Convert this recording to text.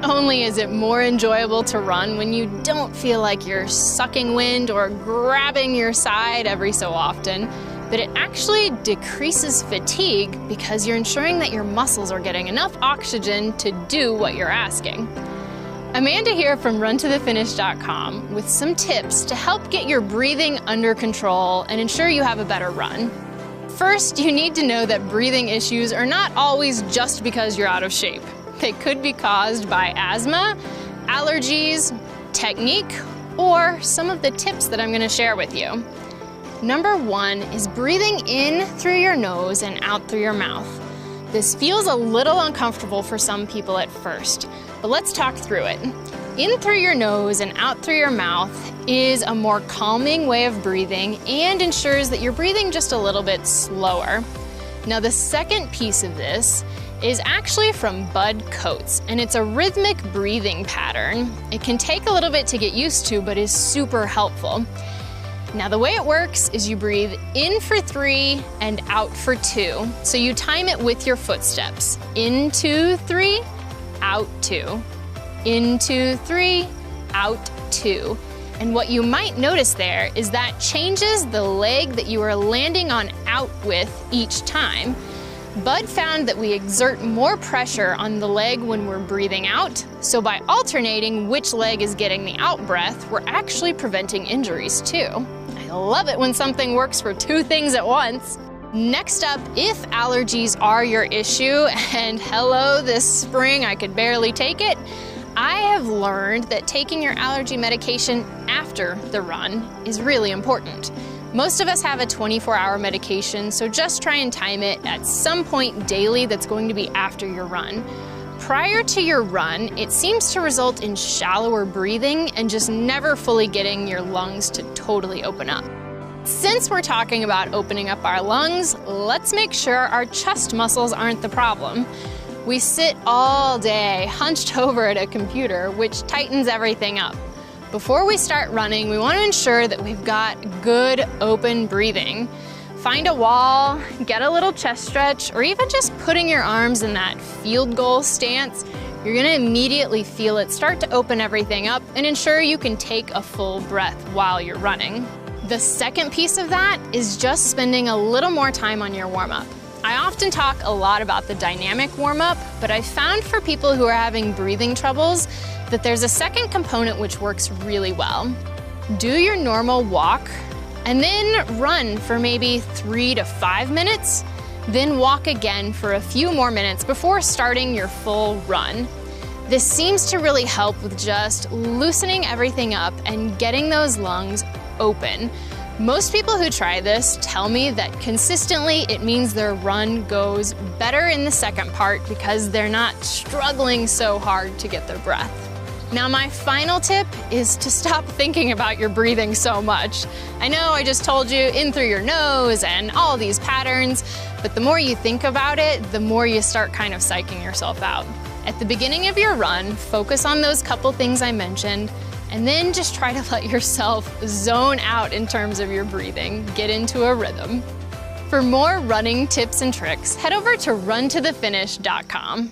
Not only is it more enjoyable to run when you don't feel like you're sucking wind or grabbing your side every so often, but it actually decreases fatigue because you're ensuring that your muscles are getting enough oxygen to do what you're asking. Amanda here from runtothefinish.com with some tips to help get your breathing under control and ensure you have a better run. First, you need to know that breathing issues are not always just because you're out of shape. They could be caused by asthma, allergies, technique, or some of the tips that I'm going to share with you. Number one is breathing in through your nose and out through your mouth. This feels a little uncomfortable for some people at first, but let's talk through it. In through your nose and out through your mouth is a more calming way of breathing and ensures that you're breathing just a little bit slower. Now, the second piece of this is actually from Bud Coates, and it's a rhythmic breathing pattern. It can take a little bit to get used to, but is super helpful. Now, the way it works is you breathe in for 3 and out for 2. So you time it with your footsteps. In 2, 3, out 2. In 2, 3, out 2. And what you might notice there is that changes the leg that you are landing on out with each time. Bud found that we exert more pressure on the leg when we're breathing out, so by alternating which leg is getting the out breath, we're actually preventing injuries too. I love it when something works for 2 things at once. Next up, if allergies are your issue, and hello, this spring I could barely take it, I have learned that taking your allergy medication after the run is really important. Most of us have a 24-hour medication, so just try and time it at some point daily that's going to be after your run. Prior to your run, it seems to result in shallower breathing and just never fully getting your lungs to totally open up. Since we're talking about opening up our lungs, let's make sure our chest muscles aren't the problem. We sit all day hunched over at a computer, which tightens everything up. Before we start running, we want to ensure that we've got good open breathing. Find a wall, get a little chest stretch, or even just putting your arms in that field goal stance. You're going to immediately feel it start to open everything up and ensure you can take a full breath while you're running. The second piece of that is just spending a little more time on your warm-up. I often talk a lot about the dynamic warm-up, but I found for people who are having breathing troubles that there's a second component which works really well. Do your normal walk and then run for maybe 3 to 5 minutes, then walk again for a few more minutes before starting your full run. This seems to really help with just loosening everything up and getting those lungs open. Most people who try this tell me that consistently it means their run goes better in the second part because they're not struggling so hard to get their breath. Now, my final tip is to stop thinking about your breathing so much. I know I just told you in through your nose and all these patterns, but the more you think about it, the more you start kind of psyching yourself out. At the beginning of your run, focus on those couple things I mentioned, and then just try to let yourself zone out in terms of your breathing, get into a rhythm. For more running tips and tricks, head over to runtothefinish.com.